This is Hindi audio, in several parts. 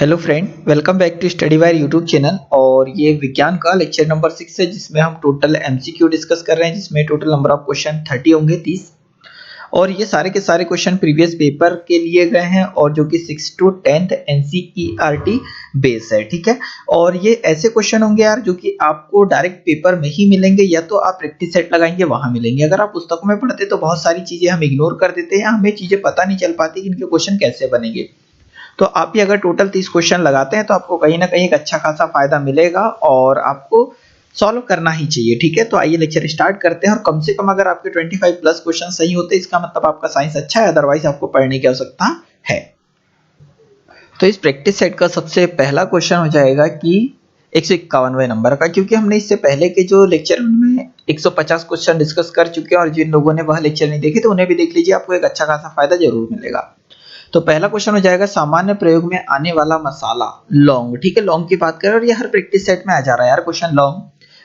Hello friend, welcome back to study wire YouTube channel. और ये विज्ञान का लेक्चर नंबर 6 है, जिसमें हम टोटल एमसीक्यू डिस्कस कर रहे हैं, जिसमें टोटल नंबर ऑफ क्वेश्चन 30 होंगे, 30। और ये सारे के सारे क्वेश्चन प्रीवियस पेपर के लिए गए हैं, और जो कि 6 टू 10th एनसीईआरटी बेस है। ठीक है, और ये ऐसे क्वेश्चन होंगे यार जो कि आपको डायरेक्ट पेपर में ही मिलेंगे, या तो आप प्रैक्टिस सेट लगाएंगे वहां मिलेंगे। अगर आप पुस्तकों में पढ़ते तो बहुत सारी चीजें हम इग्नोर कर देते हैं, हमें चीजें पता नहीं चल पाती कि इनके क्वेश्चन कैसे बनेंगे। तो आप भी अगर टोटल 30 क्वेश्चन लगाते हैं तो आपको कहीं ना कहीं एक अच्छा खासा फायदा मिलेगा, और आपको सॉल्व करना ही चाहिए। ठीक है, तो आइए लेक्चर स्टार्ट करते हैं। और कम से कम अगर आपके 25 प्लस क्वेश्चन सही होते हैं, इसका मतलब आपका साइंस अच्छा है, अदरवाइज आपको पढ़ने की आवश्यकता है। तो इस प्रैक्टिस सेट का सबसे पहला क्वेश्चन हो जाएगा कि 151वें नंबर का, क्योंकि हमने इससे पहले के जो लेक्चर में 150 क्वेश्चन डिस्कस कर चुके हैं, और जिन लोगों ने वह लेक्चर नहीं देखे तो उन्हें भी देख लीजिए, आपको एक अच्छा खासा फायदा जरूर मिलेगा। तो पहला क्वेश्चन हो जाएगा, सामान्य प्रयोग में आने वाला मसाला लौंग। ठीक है, लौंग की बात करें, और ये हर प्रैक्टिस सेट में आ जा रहा है यार क्वेश्चन। लौंग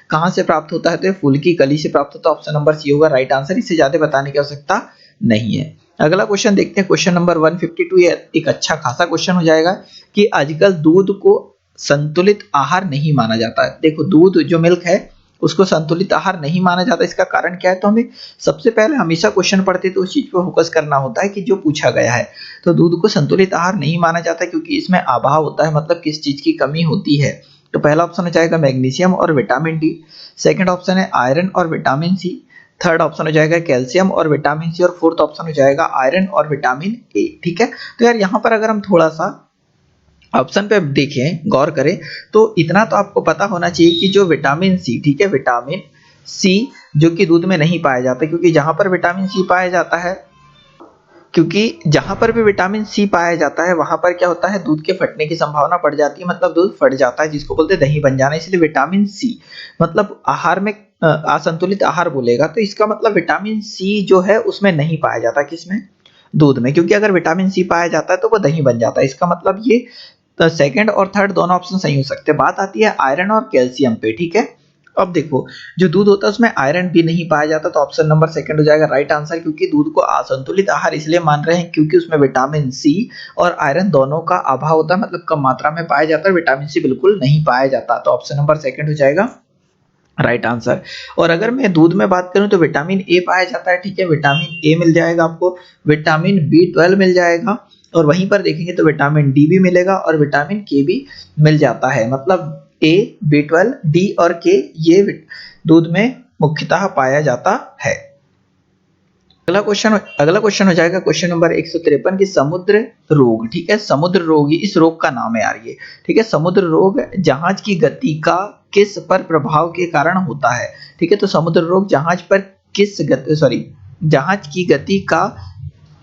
कहां से प्राप्त होता है? तो ये फूल की कली से प्राप्त होता है। ऑप्शन नंबर सी होगा राइट आंसर, इससे ज्यादा बताने की आवश्यकता नहीं है। अगला क्वेश्चन देखते हैं, क्वेश्चन नंबर 152। ये एक अच्छा खासा क्वेश्चन हो जाएगा कि आजकल दूध को संतुलित आहार नहीं माना जाता है। देखो, दूध जो मिल्क है उसको संतुलित आहार नहीं माना जाता, इसका कारण क्या है? तो हमें सबसे पहले हमेशा क्वेश्चन पढ़ते तो उस चीज पे फोकस करना होता है कि जो पूछा गया है। तो दूध को संतुलित आहार नहीं माना जाता क्योंकि इसमें अभाव होता है, मतलब किस चीज की कमी होती है। तो पहला ऑप्शन हो जाएगा मैग्नीशियम और विटामिन डी। सेकंड ऑप्शन है आयरन और विटामिन सी। थर्ड ऑप्शन हो जाएगा कैल्शियम और विटामिन सी। और फोर्थ ऑप्शन हो जाएगा आयरन और विटामिन ए। ठीक है, तो यार यहाँ पर अगर हम थोड़ा सा ऑप्शन पे देखें, गौर करें, तो इतना तो आपको पता होना चाहिए कि जो विटामिन सी, ठीक है, विटामिन सी जो कि दूध में नहीं पाया जाता, क्योंकि जहां पर विटामिन सी पाया जाता है, क्योंकि जहां पर भी विटामिन सी पाया जाता है वहां पर क्या होता है, दूध के फटने की संभावना बढ़ जाती है, मतलब दूध फट जाता है, जिसको बोलते हैं दही बन जाना। इसलिए विटामिन सी मतलब आहार में असंतुलित आहार बोलेगा, तो इसका मतलब विटामिन सी जो है उसमें नहीं पाया जाता, किसमें? दूध में। क्योंकि अगर विटामिन सी पाया जाता है तो वो दही बन जाता है। इसका मतलब ये सेकंड और थर्ड दोनों ऑप्शन सही हो सकते हैं। बात आती है आयरन और कैल्शियम पे। ठीक है, अब देखो, जो दूध होता है उसमें आयरन भी नहीं पाया जाता, तो ऑप्शन नंबर सेकंड हो जाएगा राइट आंसर। क्योंकि दूध को असंतुलित आहार इसलिए मान रहे हैं क्योंकि उसमें विटामिन सी और आयरन दोनों का अभाव होता है, मतलब कम मात्रा में पाया जाता है, विटामिन सी बिल्कुल नहीं पाया जाता। तो ऑप्शन नंबर सेकंड हो जाएगा राइट आंसर। और अगर मैं दूध में बात करूं तो विटामिन ए पाया जाता है। ठीक है, विटामिन ए मिल जाएगा आपको, विटामिन बी 12 मिल जाएगा, और वहीं पर देखेंगे तो विटामिन डी भी मिलेगा और विटामिन के भी मिल जाता है। मतलब ए, बी 12, डी और के ये दूध में मुख्यतः पाया जाता है। अगला क्वेश्चन हो जाएगा क्वेश्चन नंबर 153 की समुद्र रोग। ठीक है, समुद्र रोग इस रोग का नाम है यार ये। ठीक है, समुद्र रोग जहाज की गति का किस पर प्रभाव के कारण होता है? ठीक है, तो समुद्र रोग जहाज पर जहाज की गति का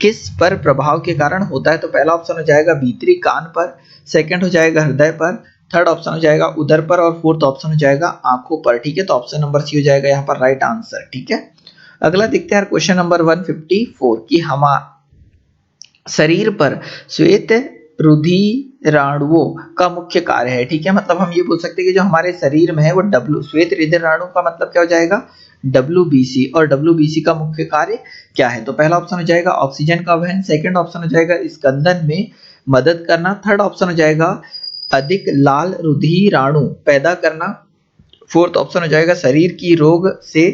किस पर प्रभाव के कारण होता है? तो पहला ऑप्शन हो जाएगा भीतरी कान पर, सेकंड हो जाएगा हृदय पर, थर्ड ऑप्शन हो जाएगा उदर पर, और फोर्थ ऑप्शन हो जाएगा आंखों पर। ठीक है, तो ऑप्शन नंबर सी हो जाएगा यहाँ पर राइट आंसर। ठीक है, अगला देखते हैं क्वेश्चन नंबर 154 की हम शरीर पर श्वेत रुधिराणुओं का मुख्य कार्य है। ठीक है, मतलब हम ये बोल सकते हैं कि जो हमारे शरीर में है वो डब्ल्यू श्वेत रुधिराणु का मतलब क्या हो जाएगा? WBC। और WBC का मुख्य कार्य क्या है? तो पहला ऑप्शन हो जाएगा ऑक्सीजन का वहन, सेकंड ऑप्शन हो जाएगा स्कंदन में मदद करना, थर्ड ऑप्शन हो जाएगा अधिक लाल रुधिराणु पैदा करना, फोर्थ ऑप्शन हो जाएगा शरीर की रोग से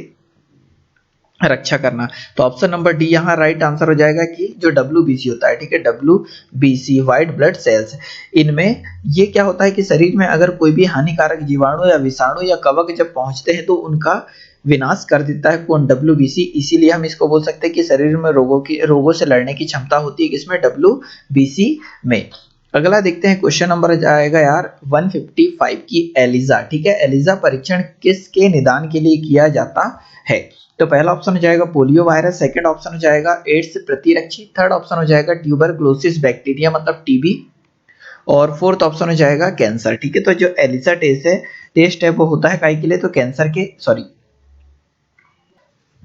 रक्षा करना। तो ऑप्शन नंबर डी यहाँ राइट आंसर हो जाएगा कि जो WBC होता है, ठीक है, WBC व्हाइट ब्लड सेल्स, इनमें ये क्या होता है कि शरीर में अगर कोई भी हानिकारक जीवाणु या विषाणु या कवक जब पहुंचते हैं तो उनका विनाश कर देता है कौन? WBC। इसीलिए हम इसको बोल सकते हैं कि शरीर में रोगों से लड़ने की क्षमता होती है किसमें? WBC में। अगला देखते हैं क्वेश्चन नंबर जाएगा यार 155 की एलिजा। ठीक है, एलिजा परीक्षण किसके निदान के लिए किया जाता है? तो पहला ऑप्शन हो जाएगा पोलियो वायरस, सेकंड ऑप्शन हो जाएगा एड्स प्रतिरक्षी, थर्ड ऑप्शन हो जाएगा ट्यूबरक्लोसिस बैक्टीरिया मतलब टीबी, और फोर्थ ऑप्शन हो जाएगा कैंसर। ठीक है, तो जो एलिसा टेस्ट है वो होता है काहे के लिए? तो कैंसर के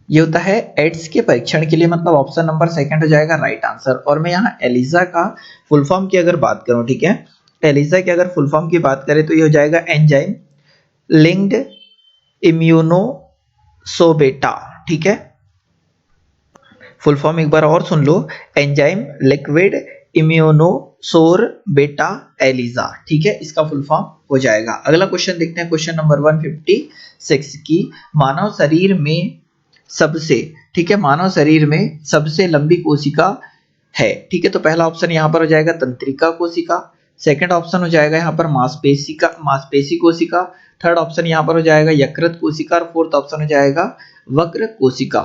ये होता है एड्स के परीक्षण के लिए, मतलब ऑप्शन नंबर सेकंड हो जाएगा राइट आंसर। और मैं यहाँ एलिसा का फुल फॉर्म की अगर बात करूं, ठीक है, एलिसा की अगर फुल फॉर्म की बात करें तो ये हो जाएगा एंजाइम लिंक्ड इम्यूनोसोबेटा। ठीक है, फुल फॉर्म एक बार और सुन लो, एंजाइम लिक्विड इम्यूनो सोर बेटा एलिजा, ठीक है, इसका फुल फॉर्म हो जाएगा। अगला क्वेश्चन देखते हैं, क्वेश्चन नंबर 156 की मानव शरीर में सबसे, ठीक है, मानव शरीर में सबसे लंबी कोशिका है, ठीक है। तो पहला ऑप्शन यहाँ पर हो जाएगा तंत्रिका कोशिका, सेकंड ऑप्शन हो जाएगा यहाँ पर मांसपेशी कोशिका, थर्ड ऑप्शन यहाँ पर हो जाएगा यकृत कोशिका और फोर्थ ऑप्शन हो जाएगा वक्र कोशिका।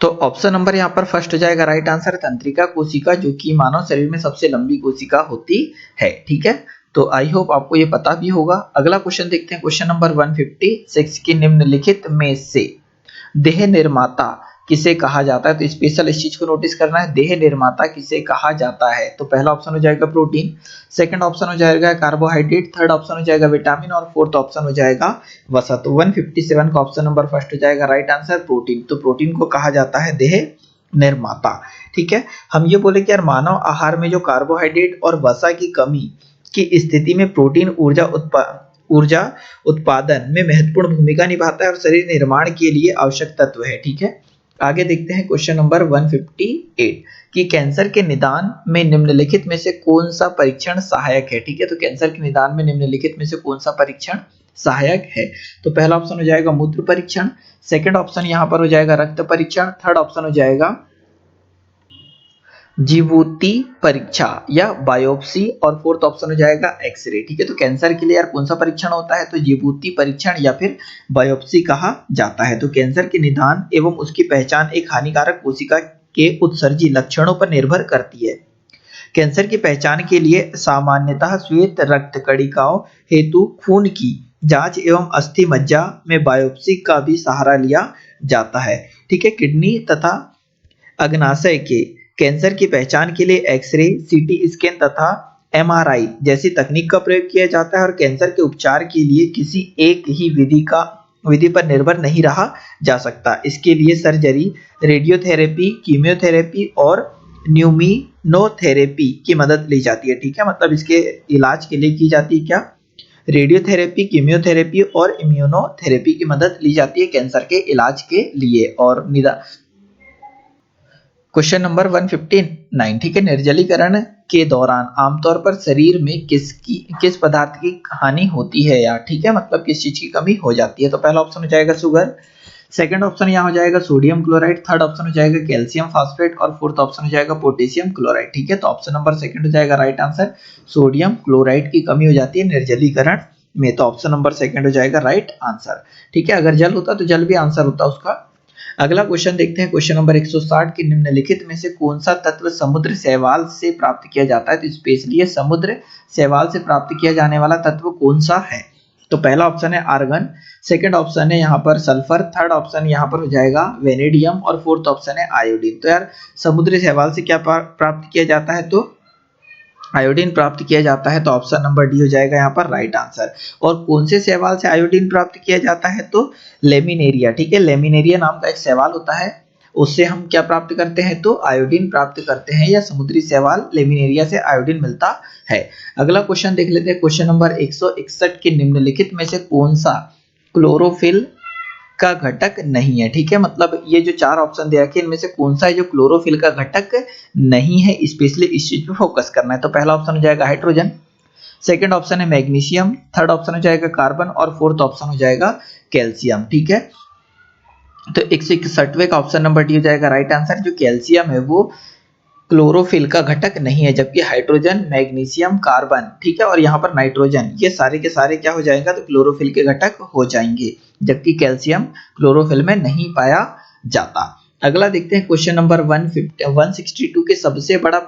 तो ऑप्शन नंबर यहाँ पर फर्स्ट हो जाएगा राइट आंसर तंत्रिका कोशिका, जो कि मानव शरीर में सबसे लंबी कोशिका होती है, ठीक है। तो आई होप आपको ये पता भी होगा। अगला क्वेश्चन देखते हैं, क्वेश्चन नंबर 156 की निम्नलिखित में से देह निर्माता किसे कहा जाता है। तो स्पेशल इस चीज को नोटिस करना है, देह निर्माता किसे कहा जाता है। तो पहला ऑप्शन हो जाएगा प्रोटीन, सेकंड ऑप्शन हो जाएगा कार्बोहाइड्रेट, थर्ड ऑप्शन हो जाएगा विटामिन और फोर्थ ऑप्शन हो जाएगा वसा। तो 157 का ऑप्शन नंबर फर्स्ट हो जाएगा राइट आंसर प्रोटीन। तो प्रोटीन को कहा जाता है देह निर्माता, ठीक है। हम ये बोले कि यार मानव आहार में जो कार्बोहाइड्रेट और वसा की कमी की स्थिति में प्रोटीन ऊर्जा उत्पादन में महत्वपूर्ण भूमिका निभाता है और शरीर निर्माण के लिए आवश्यक तत्व है, ठीक है। आगे देखते हैं क्वेश्चन नंबर 158 कि कैंसर के निदान में निम्नलिखित में से कौन सा परीक्षण सहायक है, ठीक है। तो कैंसर के निदान में निम्नलिखित में से कौन सा परीक्षण सहायक है। तो पहला ऑप्शन हो जाएगा मूत्र परीक्षण, सेकंड ऑप्शन यहाँ पर हो जाएगा रक्त परीक्षण, थर्ड ऑप्शन हो जाएगा जीवोती परीक्षा या बायोप्सी और फोर्थ ऑप्शन हो जाएगा एक्सरे, ठीक है। तो कैंसर के लिए यार कौन सा परीक्षण होता है, तो जीवोती परीक्षण या फिर बायोप्सी कहा जाता है। तो कैंसर के निदान एवं उसकी पहचान एक हानिकारक कोशिका के उत्सर्जी लक्षणों पर निर्भर करती है। कैंसर की पहचान के लिए सामान्यतः श्वेत रक्त कणिकाओं हेतु खून की जांच एवं अस्थि मज्जा में बायोप्सी का भी सहारा लिया जाता है, ठीक है। किडनी तथा अग्नाशय के कैंसर की पहचान के लिए एक्सरे, सीटी स्कैन तथा एमआरआई जैसी तकनीक का प्रयोग किया जाता है और कैंसर के उपचार के लिए किसी एक ही विधि पर निर्भर नहीं रहा जा सकता। इसके लिए सर्जरी, रेडियोथेरेपी, कीमियोथेरेपी और न्यूमिनोथेरेपी की मदद ली जाती है, ठीक है। मतलब इसके इलाज के लिए की जाती है क्या, रेडियोथेरेपी, कीमियोथेरेपी और इम्यूनोथेरेपी की मदद ली जाती है कैंसर के इलाज के लिए। और क्वेश्चन नंबर 159, ठीक है, निर्जलीकरण के दौरान आमतौर पर शरीर में किस पदार्थ की हानि होती है यार, ठीक है, मतलब किस चीज की कमी हो जाती है। तो पहला ऑप्शन हो जाएगा शुगर, सेकंड ऑप्शन यहाँ हो जाएगा सोडियम क्लोराइड, थर्ड ऑप्शन हो जाएगा कैल्शियम फास्फेट और फोर्थ ऑप्शन हो जाएगा पोटेशियम क्लोराइड, ठीक है। तो ऑप्शन नंबर सेकंड हो जाएगा राइट आंसर, सोडियम क्लोराइड की कमी हो जाती है निर्जलीकरण में। तो ऑप्शन नंबर सेकंड हो जाएगा राइट आंसर, ठीक है। अगर जल होता तो जल भी आंसर होता उसका। अगला क्वेश्चन देखते हैं, क्वेश्चन नंबर 160 के निम्नलिखित में से कौन सा तत्व समुद्र शैवाल से प्राप्त किया जाता है। तो स्पेशली ये समुद्र शैवाल से प्राप्त किया जाने वाला तत्व कौन सा है। तो पहला ऑप्शन है आर्गन, सेकंड ऑप्शन है यहाँ पर सल्फर, थर्ड ऑप्शन यहाँ पर हो जाएगा वेनेडियम और फोर्थ ऑप्शन है आयोडीन। तो यार समुद्री शैवाल से क्या प्राप्त किया जाता है, तो आयोडीन प्राप्त किया जाता है। तो ऑप्शन नंबर डी हो जाएगा यहाँ पर राइट आंसर। और कौन से शैवाल से आयोडीन प्राप्त किया जाता है, तो लेमिनेरिया, ठीक है, लेमिनेरिया नाम का एक शैवाल होता है, उससे हम क्या प्राप्त करते हैं, तो आयोडीन प्राप्त करते हैं, या समुद्री शैवाल लेमिनेरिया से आयोडीन मिलता है। अगला क्वेश्चन देख लेते हैं, क्वेश्चन नंबर 161 के निम्नलिखित में से कौन सा क्लोरोफिल का घटक नहीं है, ठीक है। मतलब ये जो चार ऑप्शन दे रखे हैं इनमें से कौन सा है जो क्लोरोफिल का घटक नहीं है, स्पेशली इस चीज पे फोकस करना है। तो पहला ऑप्शन हो जाएगा हाइड्रोजन, सेकंड ऑप्शन है मैग्नीशियम, थर्ड ऑप्शन हो जाएगा कार्बन और फोर्थ ऑप्शन हो जाएगा कैल्शियम, ठीक है। तो 161वें का ऑप्शन नंबर डी हो जाएगा राइट आंसर। जो कैल्शियम है वो क्लोरोफिल का घटक नहीं है, जबकि हाइड्रोजन, मैग्नीशियम, कार्बन, ठीक है, और यहाँ पर नाइट्रोजन, ये सारे के सारे क्या हो जाएगा, तो क्लोरोफिल के घटक हो जाएंगे, जबकि कैल्शियम क्लोरोफिल में नहीं पाया जाता। अगला देखते हैं, क्वेश्चन नंबर 162 के सबसे बड़ा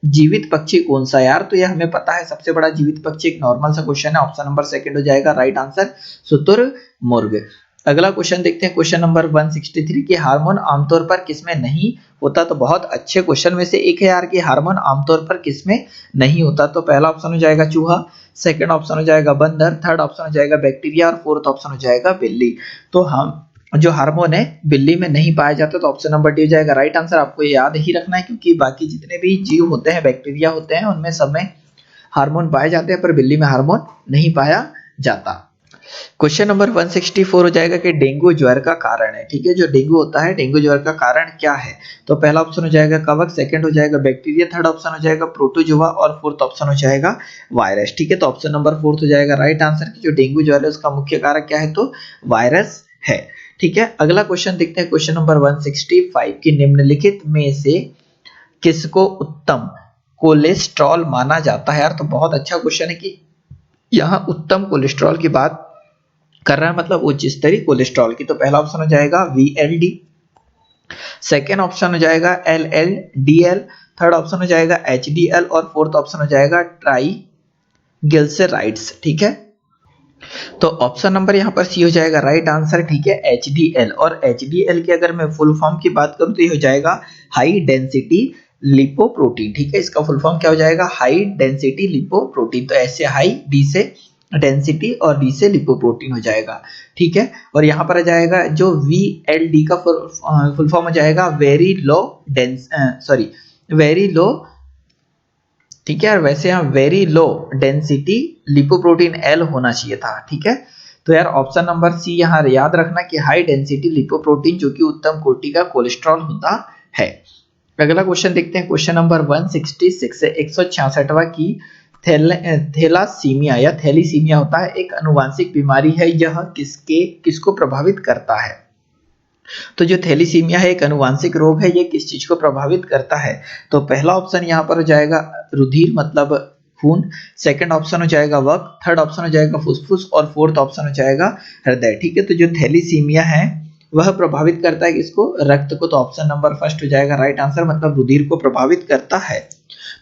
जीवित पक्षी कौन सा यार। तो यह हमें पता है, सबसे बड़ा जीवित पक्षी एक नॉर्मल सा क्वेश्चन है, ऑप्शन नंबर सेकंड हो जाएगा राइट आंसर शुतुरमुर्ग। अगला क्वेश्चन देखते हैं, क्वेश्चन नंबर 163 के हार्मोन आमतौर पर किसमें नहीं होता। तो बहुत अच्छे क्वेश्चन में से एक है यार कि हार्मोन आमतौर पर किसमें नहीं होता। तो पहला ऑप्शन हो जाएगा चूहा, सेकंड ऑप्शन हो जाएगा बंदर, थर्ड ऑप्शन हो जाएगा बैक्टीरिया और फोर्थ ऑप्शन हो जाएगा बिल्ली। तो हम जो हार्मोन है बिल्ली में नहीं पाया जाता, तो ऑप्शन नंबर डी हो जाएगा राइट आंसर। आपको ये याद ही रखना है, क्योंकि बाकी जितने भी जीव होते हैं, बैक्टीरिया होते हैं, उनमें सब में हार्मोन पाए जाते हैं, पर बिल्ली में हार्मोन नहीं पाया जाता। क्वेश्चन नंबर 164 हो जाएगा कि डेंगू ज्वर का कारण है। ठीक है, जो डेंगू होता है, डेंगू ज्वर का कारण क्या है? तो पहला ऑप्शन हो जाएगा कवक, सेकंड हो जाएगा बैक्टीरिया, थर्ड ऑप्शन हो जाएगा प्रोटोजोआ और फोर्थ ऑप्शन हो जाएगा वायरस। ठीक है, तो ऑप्शन नंबर फोर्थ हो जाएगा राइट आंसर की जो डेंगू ज्वर है उसका मुख्य कारक क्या है? तो वायरस है। ठीक है, अगला क्वेश्चन देखते हैं। क्वेश्चन नंबर 165 की निम्नलिखित में से किसको उत्तम कोलेस्ट्रॉल माना जाता है? यार तो बहुत अच्छा क्वेश्चन है कि यहाँ उत्तम कोलेस्ट्रॉल की बात कर रहा है, मतलब उच्च स्तरीय कोलेस्ट्रॉल की। तो पहला ऑप्शन हो जाएगा VLD, सेकेंड ऑप्शन हो जाएगा LLDL, थर्ड ऑप्शन हो जाएगा HDL और फोर्थ ऑप्शन हो जाएगा ट्राइग्लिसराइड्स। ठीक है, तो ऑप्शन नंबर यहाँ पर सी हो जाएगा राइट आंसर। ठीक है, HDL, और HDL की अगर मैं फुल फॉर्म की बात करूं तो ये हो जाएगा हाई डेंसिटी लिपोप्रोटीन। ठीक है, इसका फुल फॉर्म क्या हो जाएगा? High density lipoprotein. तो ऐसे हाई, डी से डेंसिटी और डी से लिपोप्रोटीन हो जाएगा। ठीक है, और यहाँ पर आ जाएगा जो VLD का फुल फॉर्म हो जाएगा वेरी लो वेरी लो। ठीक है यार, वैसे यहाँ very low density lipoprotein L होना चाहिए था। ठीक है, तो यार ऑप्शन नंबर सी यहाँ याद रखना कि हाई डेंसिटी लिपोप्रोटीन जो कि उत्तम कोटि का कोलेस्ट्रॉल होता है। अगला क्वेश्चन देखते हैं। क्वेश्चन नंबर 166 है 166वां की थैलासीमिया या थैलीसीमिया होता है एक अनुवांशिक बीमारी है, यह किसको प्रभावित करता है? तो जो थैलीसीमिया है एक अनुवांशिक रोग है, ये किस चीज को प्रभावित करता है? तो पहला ऑप्शन यहाँ पर हो जाएगा रुधिर मतलब खून, सेकंड ऑप्शन हो जाएगा वक, थर्ड ऑप्शन हो जाएगा फुसफुस और फोर्थ ऑप्शन हो जाएगा हृदय। ठीक है, तो जो थैलीसीमिया है वह प्रभावित करता है किसको? रक्त को। तो ऑप्शन नंबर फर्स्ट हो जाएगा राइट आंसर, मतलब रुधिर को प्रभावित करता है।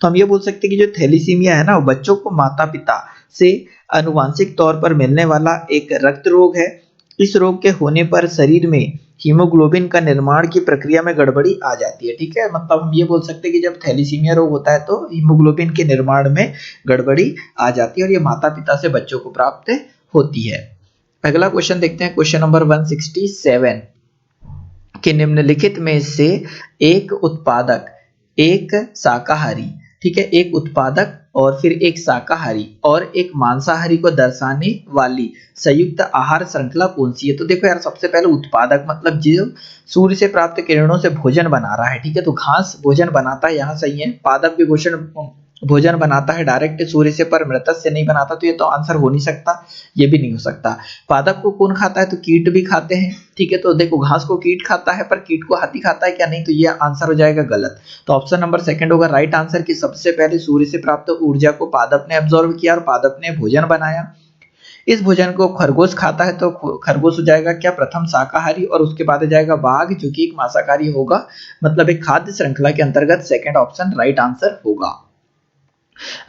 तो हम ये बोल सकते हैं कि जो थैलीसीमिया है ना, बच्चों को माता पिता से अनुवांशिक तौर पर मिलने वाला एक रक्त रोग है। इस रोग के होने पर शरीर में हीमोग्लोबिन का निर्माण की प्रक्रिया में गड़बड़ी आ जाती है। ठीक है, मतलब हम ये बोल सकते हैं कि जब थैलीसीमिया रोग होता है तो हीमोग्लोबिन के निर्माण में गड़बड़ी आ जाती है और ये माता पिता से बच्चों को प्राप्त होती है। अगला क्वेश्चन देखते हैं। क्वेश्चन नंबर 167 कि निम्नलिखित में से एक उत्पादक, एक शाकाहारी, ठीक है, एक उत्पादक और फिर एक शाकाहारी और एक मांसाहारी को दर्शाने वाली संयुक्त आहार श्रृंखला कौन सी है? तो देखो यार, सबसे पहले उत्पादक मतलब जो सूर्य से प्राप्त किरणों से भोजन बना रहा है। ठीक है, तो घास भोजन बनाता है, यहाँ सही है। पादप भी भोजन बनाता है डायरेक्ट सूर्य से, पर मृतस्य से नहीं बनाता, तो ये तो आंसर हो नहीं सकता, ये भी नहीं हो सकता। पादप को कौन खाता है? तो कीट भी खाते हैं। ठीक है, तो देखो घास को कीट खाता है, पर कीट को हाथी खाता है क्या? नहीं, तो ये आंसर हो जाएगा गलत। तो ऑप्शन नंबर सेकंड होगा राइट आंसर की सबसे पहले सूर्य से प्राप्त ऊर्जा को पादप ने एब्जॉर्व किया और पादप ने भोजन बनाया। इस भोजन को खरगोश खाता है, तो खरगोश हो जाएगा क्या? प्रथम शाकाहारी, और उसके बाद हो जाएगा बाघ जो कि एक मांसाहारी होगा, मतलब एक खाद्य श्रृंखला के अंतर्गत सेकंड ऑप्शन राइट आंसर होगा।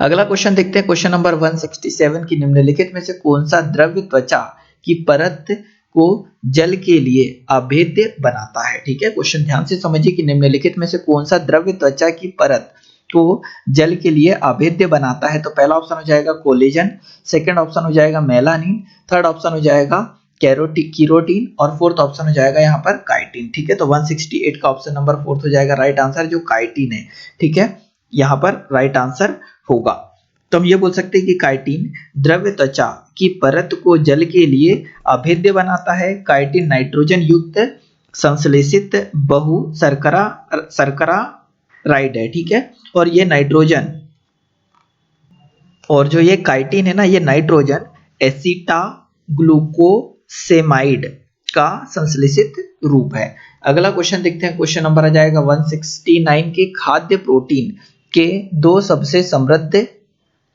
अगला क्वेश्चन देखते हैं। क्वेश्चन नंबर 167 की निम्नलिखित में से कौन सा द्रव्य त्वचा की परत को जल के लिए अभेद्य बनाता है? ठीक है, क्वेश्चन ध्यान से समझिए कि निम्नलिखित में से कौन सा द्रव्य त्वचा की परत को जल के लिए अभेद्य बनाता है? तो पहला ऑप्शन हो जाएगा कोलेजन, सेकंड ऑप्शन हो जाएगा मेलानिन, थर्ड ऑप्शन हो जाएगा कीरोटीन और फोर्थ ऑप्शन हो जाएगा यहाँ पर काइटिन। ठीक है, तो 168 का ऑप्शन नंबर फोर्थ हो जाएगा राइट आंसर, जो काइटिन है। ठीक है, यहाँ पर राइट आंसर होगा। तो हम ये बोल सकते हैं कि काइटिन द्रव्य त्वचा की परत को जल के लिए अभेद्य बनाता है। काइटिन नाइट्रोजन युक्त संश्लेषित बहु शर्करा राइड है। ठीक है, और ये नाइट्रोजन, और जो ये काइटिन है ना, ये नाइट्रोजन एसिटा ग्लूकोसेमाइड का संश्लेषित रूप है। अगला क्वेश्चन देखते हैं। क्वेश्चन नंबर आ जाएगा 169 के खाद्य प्रोटीन के दो सबसे समृद्ध,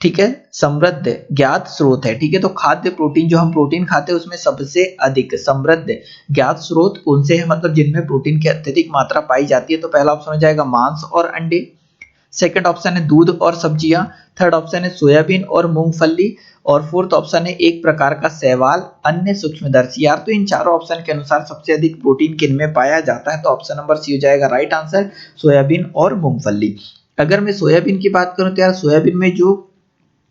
ठीक है, समृद्ध ज्ञात स्रोत है। ठीक है, तो खाद्य प्रोटीन जो हम प्रोटीन खाते हैं उसमें सबसे अधिक समृद्ध ज्ञात स्रोत कौन से हैं, मतलब जिनमें प्रोटीन की अत्यधिक मात्रा पाई जाती है? तो पहला ऑप्शन हो जाएगा मांस और अंडे, सेकंड ऑप्शन है दूध और सब्जियां, थर्ड ऑप्शन है सोयाबीन और मूंगफली, और फोर्थ ऑप्शन है एक प्रकार का शैवाल अन्य सूक्ष्मदर्शी। यार तो इन चारों ऑप्शन के अनुसार सबसे अधिक प्रोटीन किनमें पाया जाता है? तो ऑप्शन नंबर सी हो जाएगा राइट आंसर, सोयाबीन और मूंगफली। अगर मैं सोयाबीन की बात करूं तो यार सोयाबीन में जो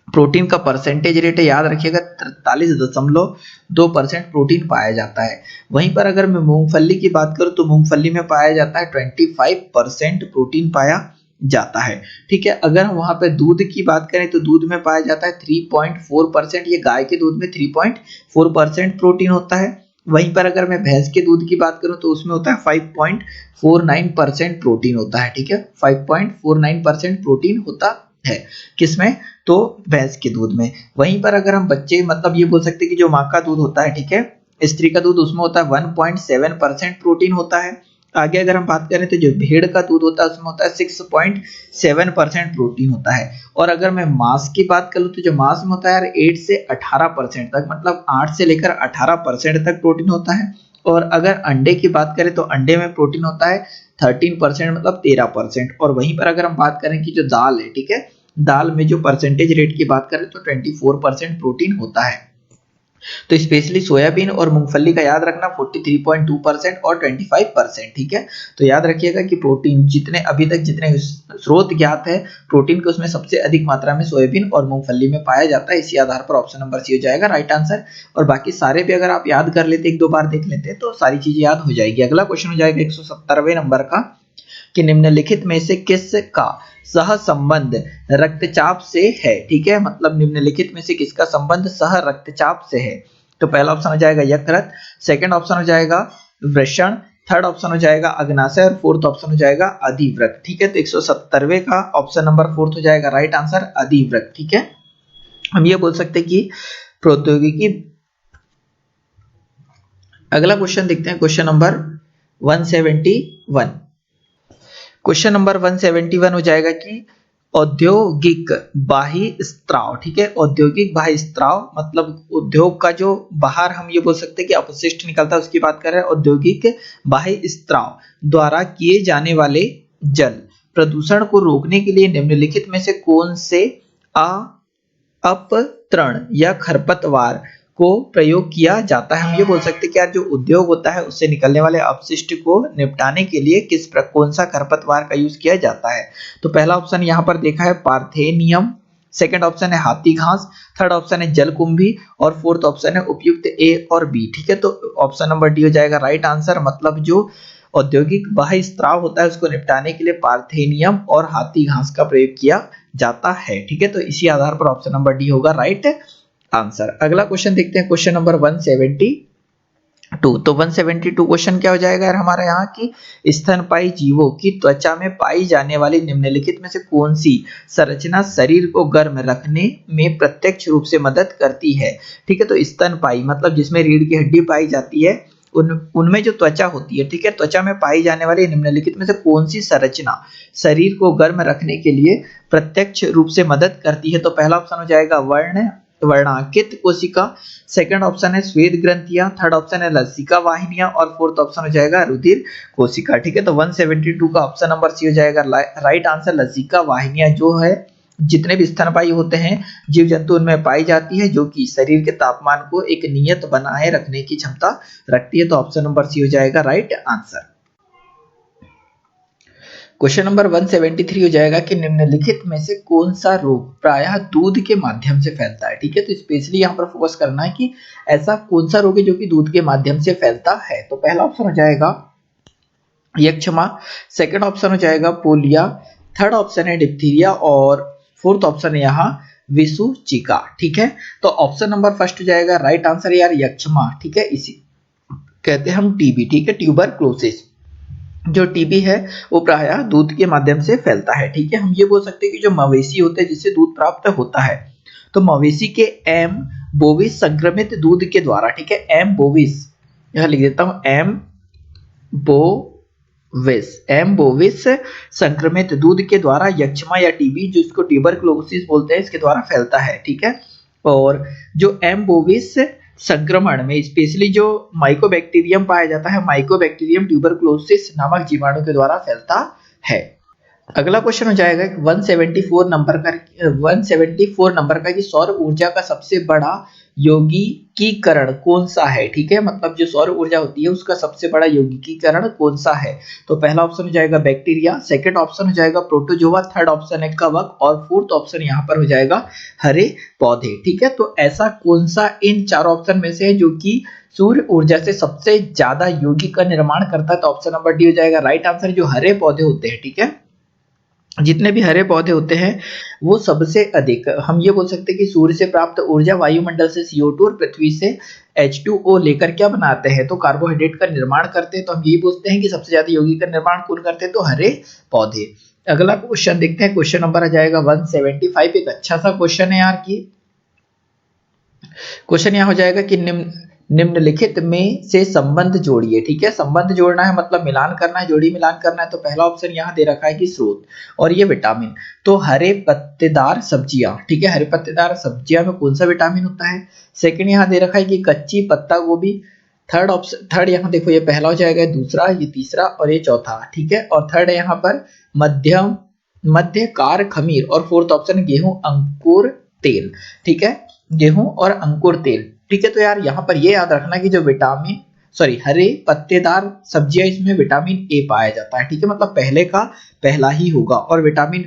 प्रोटीन का परसेंटेज रेट है, याद रखिएगा 43.2% प्रोटीन पाया जाता है। वहीं पर अगर मैं मूंगफली की बात करूं तो मूंगफली में पाया जाता है 25% प्रोटीन पाया जाता है। ठीक है, अगर हम वहां पे दूध की बात करें तो दूध में पाया जाता है 3.4%, ये गाय के दूध में 3.4% प्रोटीन होता है। वहीं पर अगर मैं भैंस के दूध की बात करूं तो उसमें होता है 5.49% प्रोटीन होता है। ठीक है, 5.49% प्रोटीन होता है किसमें, तो भैंस के दूध में। वहीं पर अगर हम बच्चे मतलब ये बोल सकते हैं कि जो माँ का दूध होता है, ठीक है, स्त्री का दूध, उसमें होता है 1.7% प्रोटीन होता है। आगे अगर हम बात करें तो जो भेड़ का दूध होता है उसमें होता है 6.7% प्रोटीन होता है। और अगर मैं मांस की बात करूं तो जो मांस में होता है यार 8 से 18% तक, मतलब 8 से लेकर 18% तक प्रोटीन होता है। और अगर अंडे की बात करें तो अंडे में प्रोटीन होता है 13%, मतलब 13%। और वहीं पर अगर हम बात करें कि जो दाल है, ठीक है, दाल में जो परसेंटेज रेट की बात करें तो 24% प्रोटीन होता है। तो स्पेशली सोयाबीन और मूंगफली का याद रखना 43.2% और 25%। ठीक है, तो याद रखिएगा कि प्रोटीन जितने अभी तक जितने स्रोत ज्ञात है प्रोटीन के, उसमें सबसे अधिक मात्रा में सोयाबीन और मूंगफली में पाया जाता है। इसी आधार पर ऑप्शन नंबर सी हो जाएगा राइट आंसर। और बाकी सारे भी अगर आप याद कर लेते, एक दो बार देख लेते तो सारी चीजें याद हो जाएगी। अगला क्वेश्चन हो जाएगा 170वें नंबर का कि निम्नलिखित में से किसका सह संबंध रक्तचाप से है। ठीक है, मतलब निम्नलिखित में से किसका संबंध सह रक्तचाप से है। तो पहला ऑप्शन हो जाएगा यकृत, सेकंड ऑप्शन हो जाएगा वृषण, थर्ड ऑप्शन हो जाएगा अग्नाशय और फोर्थ ऑप्शन हो जाएगा अधिवृक्क। ठीक है, तो 170वें का ऑप्शन नंबर फोर्थ हो जाएगा राइट आंसर अधिवृक्क। ठीक है, हम ये बोल सकते हैं कि प्रौद्योगिकी। अगला क्वेश्चन देखते हैं, क्वेश्चन नंबर 171। क्वेश्चन नंबर 171 हो जाएगा कि औद्योगिक बाह्य स्त्राव। ठीक है, औद्योगिक बाह्य स्त्राव मतलब उद्योग का जो बाहर हम ये बोल सकते हैं कि अपशिष्ट निकलता है, उसकी बात कर रहे हैं। औद्योगिक बाह्य स्त्राव द्वारा किए जाने वाले जल प्रदूषण को रोकने के लिए निम्नलिखित में से कौन से अपतरण या खरपतवार को प्रयोग किया जाता है। हम ये बोल सकते हैं कि यार जो उद्योग होता है उससे निकलने वाले अपशिष्ट को निपटाने के लिए कौन सा खरपतवार का यूज किया जाता है। तो पहला ऑप्शन यहाँ पर देखा है पार्थेनियम, सेकंड ऑप्शन है हाथी घास, थर्ड ऑप्शन है जलकुंभी और फोर्थ ऑप्शन है उपयुक्त ए और बी। ठीक है, तो ऑप्शन नंबर डी हो जाएगा राइट आंसर। मतलब जो औद्योगिक बाह्य स्त्राव होता है उसको निपटाने के लिए पार्थेनियम और हाथी घास का प्रयोग किया जाता है। ठीक है, तो इसी आधार पर ऑप्शन नंबर डी होगा राइट आंसर। अगला क्वेश्चन देखते हैं, क्वेश्चन नंबर 172। तो 172 क्वेश्चन क्या हो जाएगा यार हमारे यहाँ की स्तनपायी जीवों की त्वचा में पाई जाने वाली निम्नलिखित में से कौन सी संरचना शरीर को गर्म रखने में प्रत्यक्ष रूप से मदद करती है। ठीक है, तो स्तनपायी मतलब जिसमें रीढ़ की हड्डी पाई जाती है, उनमें जो त्वचा होती है, ठीक है, त्वचा में पाई जाने वाली निम्नलिखित में से कौन सी संरचना शरीर को गर्म रखने के लिए प्रत्यक्ष रूप से मदद करती है। तो पहला ऑप्शन हो जाएगा वर्णांकित कोशिका, सेकंड ऑप्शन है श्वेत ग्रंथियां, थर्ड ऑप्शन है लसिका वाहिनियां और फोर्थ ऑप्शन हो जाएगा रुधिर कोशिका। ठीक है, तो 172 का ऑप्शन नंबर सी हो जाएगा राइट आंसर लसिका वाहिनियां, जो है जितने भी स्तनपायी होते हैं जीव जंतु उनमें पाई जाती है, जो कि शरीर के तापमान को एक नियत बनाए रखने की क्षमता रखती है। तो ऑप्शन नंबर सी हो जाएगा राइट आंसर। क्वेश्चन नंबर 173 हो जाएगा कि निम्नलिखित में से कौन सा रोग प्रायः दूध के माध्यम से फैलता है। ठीक है, तो स्पेशली यहाँ पर फोकस करना है कि ऐसा कौन सा रोग है जो कि दूध के माध्यम से फैलता है। तो पहला ऑप्शन हो जाएगा यक्षमा, सेकंड ऑप्शन हो जाएगा पोलिया, थर्ड ऑप्शन है डिप्थीरिया और फोर्थ ऑप्शन है यहाँ विसुचिका। ठीक है, तो ऑप्शन नंबर फर्स्ट हो जाएगा राइट आंसर यार यक्षमा। ठीक है, इसी कहते हैं हम टीबी। ठीक है, ट्यूबरक्लोसिस, जो टीबी है वो प्रायः दूध के माध्यम से फैलता है। ठीक है, हम ये बोल सकते हैं कि जो मवेशी होते हैं जिससे दूध प्राप्त होता है, तो मवेशी के एम बोविस संक्रमित दूध के द्वारा, ठीक है, एम बोविस, यहां लिख देता हूं एम बोविस संक्रमित दूध के द्वारा यक्षमा या टीबी, जो इसको ट्यूबरक्लोसिस बोलते हैं, इसके द्वारा फैलता है। ठीक है, और जो एम बोविस संक्रमण में स्पेशली जो माइकोबैक्टीरियम पाया जाता है, माइकोबैक्टीरियम ट्यूबरक्लोसिस नामक जीवाणु के द्वारा फैलता है। अगला क्वेश्चन हो जाएगा 174 नंबर का कि सौर ऊर्जा का सबसे बड़ा यौगिकीकरण कौन सा है। ठीक है, मतलब जो सौर ऊर्जा होती है उसका सबसे बड़ा यौगिकीकरण कौन सा है। तो पहला ऑप्शन हो जाएगा बैक्टीरिया, सेकंड ऑप्शन हो जाएगा प्रोटोजोआ, थर्ड ऑप्शन है कवक और फोर्थ ऑप्शन यहाँ पर हो जाएगा हरे पौधे। ठीक है, तो ऐसा कौन सा इन चारों ऑप्शन में से है जो कि सूर्य ऊर्जा से सबसे ज्यादा यौगिक का निर्माण करता है। तो ऑप्शन नंबर डी हो जाएगा राइट आंसर, जो हरे पौधे होते हैं। ठीक है, जितने भी हरे पौधे होते हैं वो सबसे अधिक, हम ये बोल सकते हैं कि सूर्य से प्राप्त ऊर्जा, वायुमंडल से CO2 और पृथ्वी से H2O लेकर क्या बनाते हैं, तो कार्बोहाइड्रेट का निर्माण करते हैं। तो हम यही बोलते हैं कि सबसे ज्यादा यौगिक का निर्माण कौन करते हैं, तो हरे पौधे। अगला क्वेश्चन देखते हैं, क्वेश्चन नंबर आ जाएगा 175। एक अच्छा सा क्वेश्चन है यार की क्वेश्चन यहाँ हो जाएगा कि निम्नलिखित में से संबंध जोड़िए। ठीक है, संबंध जोड़ना है मतलब मिलान करना है, जोड़ी मिलान करना है। तो पहला ऑप्शन यहाँ दे रखा है कि स्रोत और ये विटामिन। तो हरे पत्तेदार सब्जियां, ठीक है, हरे पत्तेदार सब्जियां में कौन सा विटामिन होता है। सेकंड यहाँ दे रखा है कि कच्ची पत्ता गोभी। थर्ड ऑप्शन, थर्ड यहाँ देखो ये पहला हो जाएगा, दूसरा, ये तीसरा और ये चौथा। ठीक है, और थर्ड है यहाँ पर मध्यम मध्यकार खमीर, और फोर्थ ऑप्शन गेहूं अंकुर तेल। ठीक है, गेहूं और अंकुर तेल। ठीक है, तो यार यहाँ पर ये याद रखना कि जो विटामिन सॉरी हरे पत्तेदार सब्जियां, इसमें विटामिन ए पाया जाता है। ठीक है, मतलब पहले का पहला ही होगा। और विटामिन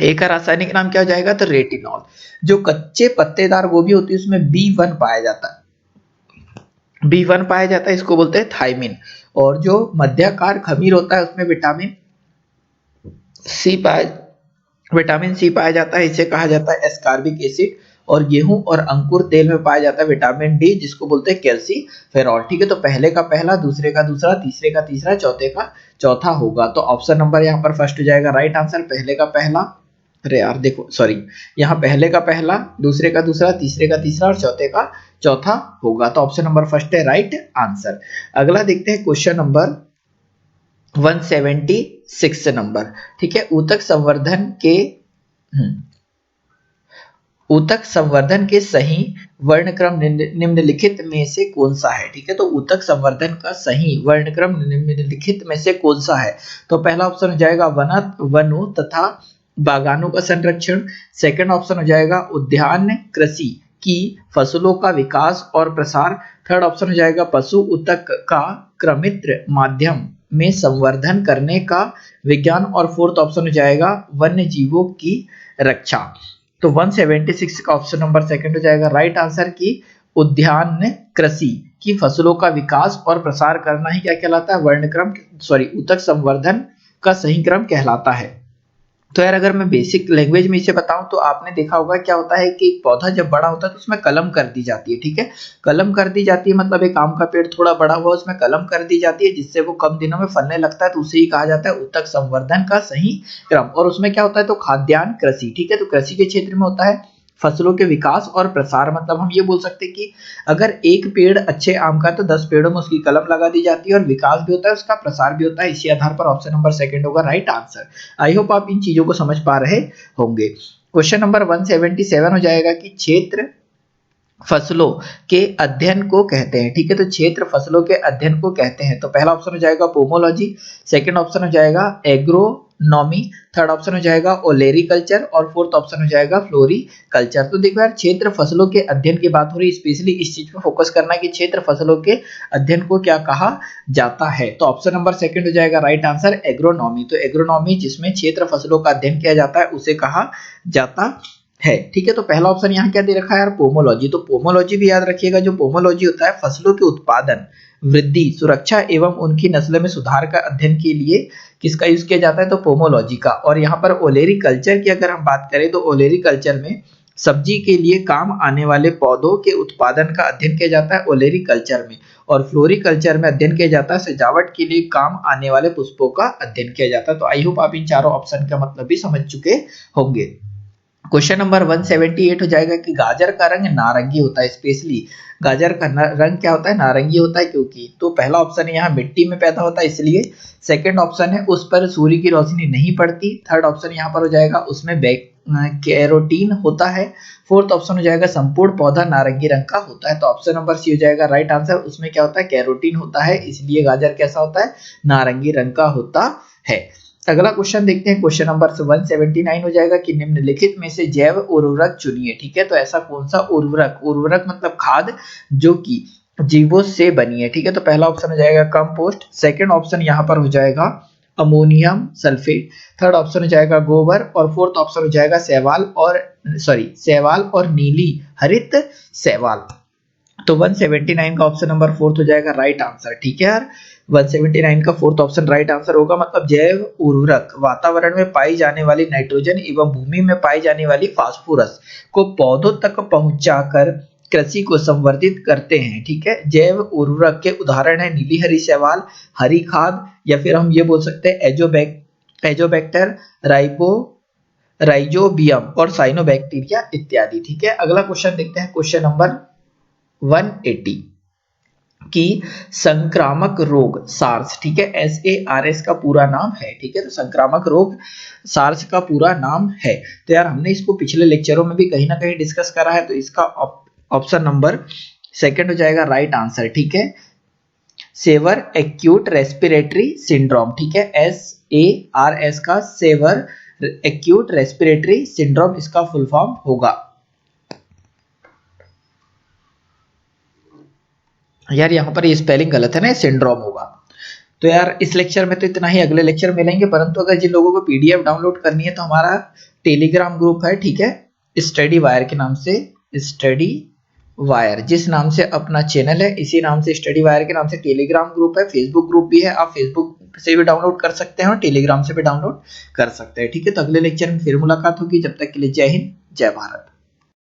ए का रासायनिक नाम क्या हो जाएगा, तो रेटिनॉल। जो कच्चे पत्तेदार गोभी होती है उसमें B1 पाया जाता है, B1 पाया जाता है, इसको बोलते हैं थायमिन। और जो मध्याकार खमीर होता है उसमें विटामिन सी पाया जाता है, इसे कहा जाता है एस्कॉर्बिक एसिड। और गेहूं और अंकुर तेल में पाया जाता है विटामिन डी, जिसको बोलते हैं कैल्सीफेरॉल। ठीक है, तो पहले का पहला, दूसरे का दूसरा, तीसरे का तीसरा, चौथे का चौथा होगा। तो ऑप्शन नंबर यहाँ पर फर्स्ट हो जाएगा राइट आंसर, पहले का पहला, अरे यार देखो सॉरी, यहाँ पहले का पहला, दूसरे का दूसरा, तीसरे का तीसरा और चौथे का चौथा होगा। तो ऑप्शन नंबर फर्स्ट है राइट आंसर। अगला देखते हैं क्वेश्चन नंबर 176 नंबर। ठीक है, ऊतक संवर्धन के सही वर्णक्रम निम्नलिखित में से कौन सा है। ठीक है, तो ऊतक संवर्धन का सही वर्णक्रम निम्नलिखित में से कौन सा है। तो पहला ऑप्शन हो जाएगा वनों तथा बागानों का संरक्षण। सेकंड ऑप्शन हो जाएगा उद्यान कृषि की फसलों का विकास और प्रसार। थर्ड ऑप्शन हो जाएगा पशु ऊतक का क्रमित्र माध्यम में संवर्धन करने का विज्ञान। और फोर्थ ऑप्शन हो जाएगा वन्य जीवों की रक्षा। तो 176 का ऑप्शन नंबर सेकंड हो जाएगा राइट आंसर की उद्यान कृषि की फसलों का विकास और प्रसार करना ही क्या कहलाता है, वर्णक्रम सॉरी ऊतक संवर्धन का सही क्रम कहलाता है। तो यार अगर मैं बेसिक लैंग्वेज में इसे बताऊं तो आपने देखा होगा क्या होता है कि एक पौधा जब बड़ा होता है तो उसमें कलम कर दी जाती है। ठीक है, कलम कर दी जाती है मतलब एक आम का पेड़ थोड़ा बड़ा हुआ उसमें कलम कर दी जाती है जिससे वो कम दिनों में फलने लगता है, तो उसे ही कहा जाता है ऊतक संवर्धन का सही क्रम। और उसमें क्या होता है, तो खाद्यान्न कृषि। ठीक है, तो कृषि के क्षेत्र में होता है फसलों के विकास और प्रसार, मतलब हम ये बोल सकते हैं कि अगर एक पेड़ अच्छे आम का है तो 10 पेड़ों में उसकी कलम लगा दी जाती है और विकास भी होता है, उसका प्रसार भी होता है। इसी आधार पर ऑप्शन नंबर सेकंड होगा राइट आंसर। आई होप आप इन चीजों को समझ पा रहे होंगे। क्वेश्चन नंबर 177 हो जाएगा कि क्षेत्र फसलों के अध्ययन को कहते हैं। ठीक है, तो क्षेत्र फसलों के अध्ययन को कहते हैं। तो पहला ऑप्शन हो जाएगा पोमोलॉजी, सेकंड ऑप्शन हो जाएगा एग्रोनॉमी, थर्ड ऑप्शन हो जाएगा ओलेरिकल्चर और फोर्थ ऑप्शन हो जाएगा फ्लोरिकल्चर। तो देखो यार क्षेत्र फसलों के अध्ययन की बात हो रही है, स्पेशली इस चीज पे फोकस करना है कि क्षेत्र फसलों के अध्ययन को क्या कहा जाता है। तो ऑप्शन नंबर सेकंड हो जाएगा राइट आंसर एग्रोनॉमी। तो एग्रोनॉमी जिसमें क्षेत्र फसलों का अध्ययन किया जाता है उसे कहा जाता है। ठीक है, तो पहला ऑप्शन यहाँ क्या दे रखा है यार, पोमोलॉजी। तो पोमोलॉजी भी याद रखिएगा, जो पोमोलॉजी होता है फसलों के उत्पादन, वृद्धि, सुरक्षा एवं उनकी नस्ल में सुधार का अध्ययन के लिए किसका यूज किया जाता है, तो पोमोलॉजी का। और यहाँ पर ओलेरिकल्चर की अगर हम बात करें तो ओलेरिकल्चर में सब्जी के लिए काम आने वाले पौधों के उत्पादन का अध्ययन किया जाता है ओलेरिकल्चर में। और फ्लोरिकल्चर में अध्ययन किया जाता है सजावट के लिए काम आने वाले पुष्पों का अध्ययन किया जाता है। तो आई होप आप इन चारों ऑप्शन का मतलब भी समझ चुके होंगे। क्वेश्चन नंबर 178 हो जाएगा कि गाजर का रंग नारंगी होता है, स्पेशली गाजर का रंग क्या होता है, नारंगी होता है क्योंकि। तो पहला ऑप्शन है यहाँ मिट्टी में पैदा होता है इसलिए। सेकंड ऑप्शन है उस पर सूर्य की रोशनी नहीं पड़ती। थर्ड ऑप्शन यहाँ पर हो जाएगा उसमें कैरोटीन होता है। फोर्थ ऑप्शन हो जाएगा संपूर्ण पौधा नारंगी रंग का होता है। तो ऑप्शन नंबर सी हो जाएगा राइट आंसर, उसमें क्या होता है, कैरोटीन होता है, इसलिए गाजर कैसा होता है, नारंगी रंग का होता है। अगला क्वेश्चन देखते हैं, क्वेश्चन नंबर 179 हो जाएगा कि निम्नलिखित में से जैव उर्वरक चुनिए। ठीक है, तो ऐसा कौन सा उर्वरक, उर्वरक मतलब खाद जो कि जीवों से बनी है। ठीक है, तो पहला ऑप्शन हो जाएगा कंपोस्ट, सेकंड ऑप्शन यहाँ पर हो जाएगा अमोनियम सल्फेट, थर्ड ऑप्शन हो जाएगा गोबर और फोर्थ ऑप्शन हो जाएगा शैवाल और नीली हरित शैवाल। तो 179 का ऑप्शन नंबर फोर्थ हो जाएगा राइट आंसर। ठीक है यार, 179 का फोर्थ ऑप्शन राइट आंसर होगा। मतलब जैव उर्वरक वातावरण में पाई जाने वाली नाइट्रोजन एवं भूमि में पाई जाने वाली फास्फोरस को पौधों तक पहुंचाकर कृषि को संवर्धित करते हैं। ठीक है, जैव उर्वरक के उदाहरण है नीली हरी शैवाल, हरी खाद, या फिर हम ये बोल सकते हैं एजोबैक्टर, राइजोबियम और साइनोबैक्टीरिया इत्यादि। ठीक है, अगला क्वेश्चन देखते हैं, क्वेश्चन नंबर 180 की संक्रामक रोग सार्स। ठीक है, SARS का पूरा नाम है। ठीक है, तो संक्रामक रोग सार्स का पूरा नाम है। तो यार हमने इसको पिछले लेक्चरों में भी कहीं ना कहीं डिस्कस करा है, तो इसका ऑप्शन नंबर सेकंड हो जाएगा राइट आंसर। ठीक है, सेवर एक्यूट रेस्पिरेटरी सिंड्रोम। ठीक है, SARS का सेवर एक्यूट रेस्पिरेटरी सिंड्रोम इसका फुल फॉर्म होगा। यार यहाँ पर ये स्पेलिंग गलत है ना, सिंड्रोम होगा। तो यार इस लेक्चर में तो इतना ही, अगले लेक्चर मिलेंगे। परंतु अगर जिन लोगों को पीडीएफ डाउनलोड करनी है तो हमारा टेलीग्राम ग्रुप है। ठीक है, स्टडी वायर के नाम से, स्टडी वायर जिस नाम से अपना चैनल है, इसी नाम से स्टडी वायर के नाम से टेलीग्राम ग्रुप है। फेसबुक ग्रुप भी है, आप फेसबुक से भी डाउनलोड कर सकते हैं और टेलीग्राम से भी डाउनलोड कर सकते हैं। ठीक है, तो अगले लेक्चर में फिर मुलाकात होगी। जब तक के लिए जय हिंद, जय भारत।